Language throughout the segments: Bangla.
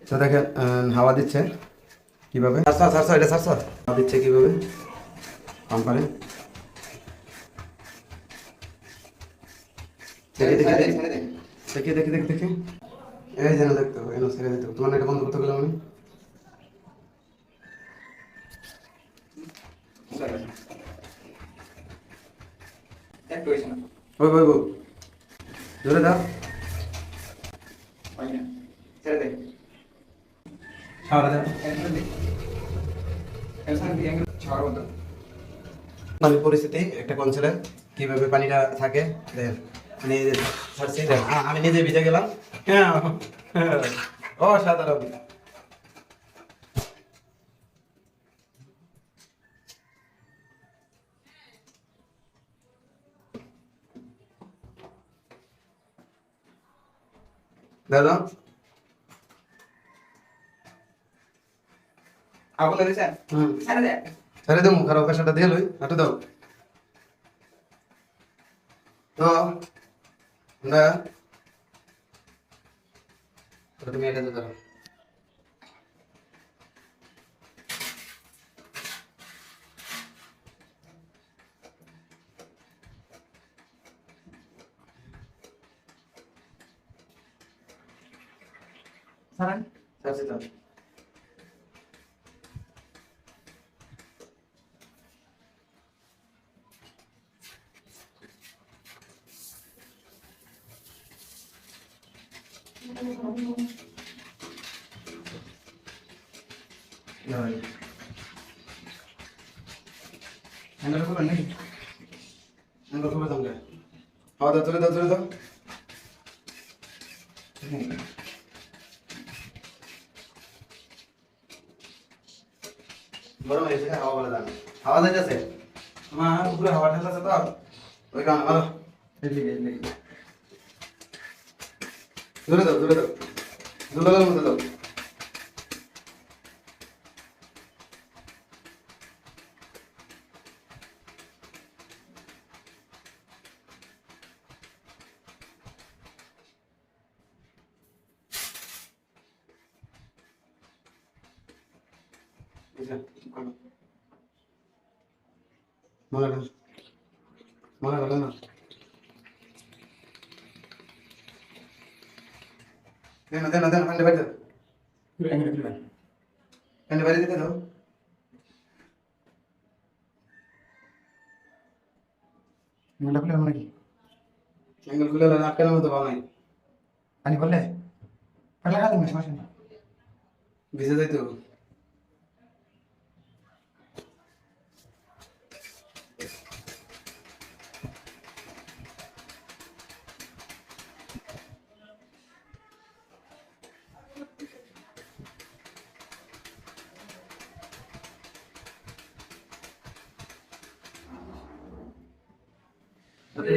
তো দেখেন হাওয়া দিচ্ছে কীভাবে, এটা হাওয়া দিচ্ছে কীভাবে পাম্পারে। দেখি এই যেন দেখতে হবে, এনে ছেড়ে দিতে হবে। তোমার এটা বন্ধ করতে গেলাম আমি। ওই ওই ওই ধরে দাও, ছাড়া দাও। মানে পরিস্থিতি একটা কনসেলের কিভাবে পানিটা থাকে দেখ, নিজে ছাড়ছি দেখ, আমি নিজে ভিজে গেলাম। হ্যাঁ অসাধারণ। দাদা আগুন দিছে ছেড়ে দে, ছেড়ে দেবো, খারাপ পেশাটা দিয়ে লই, হাঁটু দাও তো না, তুমি এটা তো ধরো। ছাড়েন ছাড়ছি তো। হ্যান্ডেল করবেন নাকি? আমরা খুবই দাম যায়, হাওয়া দাও, তুলে দাও, তুলে দাও। গরম হয়েছে, হাওয়া বলে দাও, হাওয়া যাইতেছে আমার উপরে, হাওয়া ঠেলতেছে তো ওই কারণে ভালো। দূরে দাও, দূরে দাও, দূরে মধ্যে দাও। মনে কর, মনে করো না, দেন ফান্ডে বাড়ি দাও, ফান্ডে বাড়ি দিতে দাও। মুন্ডা খুলে নাকি? অ্যাঙ্গেল খুলে আটকানোর মতো পাও নাই, পানি বললে পানি লাগা তুমি সমস্যা নেই। ভিজে যাইতে হবে।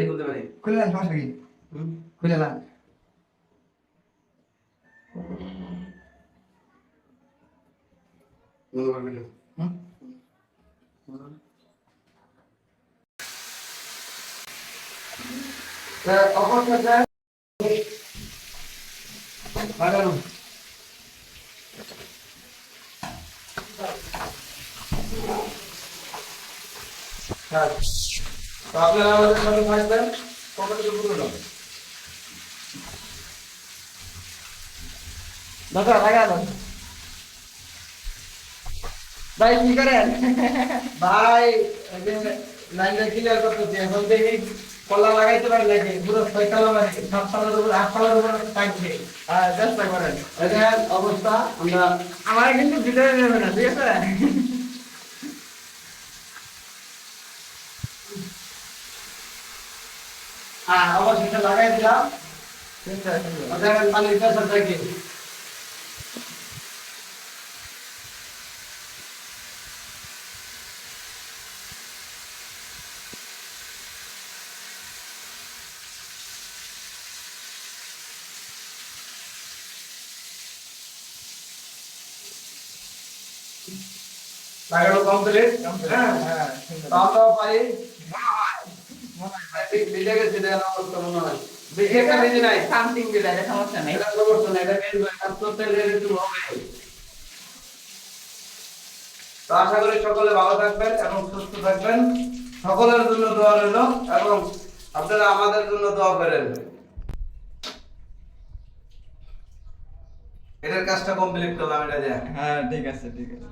এই খুলতে পারি, খুলে নেন সমস্যা কি? খুলে নেন। বন্ধ করবে না। অপরটা লাগানো তো আপনারা আমাদের সাথে থাকবেন, কমেন্টে বলুন। দাদা লাগানো ভাই কি করেন? ভাই লাইনটা ক্লিয়ার করতেছি, এখন দেখি কলা লাগাইতে পারি নাকি, পুরো 6 মানে 7 উপর 8 উপর থাকবে। চেষ্টা করেন। দেখেন অবস্থা, আমরা আমার কিন্তু ভিতরে নেবে না, ঠিক আছে? অবশ্যই লাগাই দিলাম। দেখেন পানির প্রেসারটা কি। লাগানো কমপ্লিট। হ্যাঁ হ্যাঁ আমরাও পাই, ভিজে গেছে, দেখেন অবস্থা মনে হয়। বেশি একটা বেশি নাই। সামথিং বিলারে সমস্যা নাই। এটা সমস্যা নাই, এটা বেশ কাজ করতে গেলে একটু হবে। তো আশা করি সকলে ভালো থাকবেন এবং সুস্থ থাকবেন। সকলের জন্য দোয়া রইল এবং আপনারা আমাদের জন্য দোয়া করেন। এটার কাজটা কমপ্লিট করলাম এটা দিয়ে। হ্যাঁ ঠিক আছে ঠিক আছে।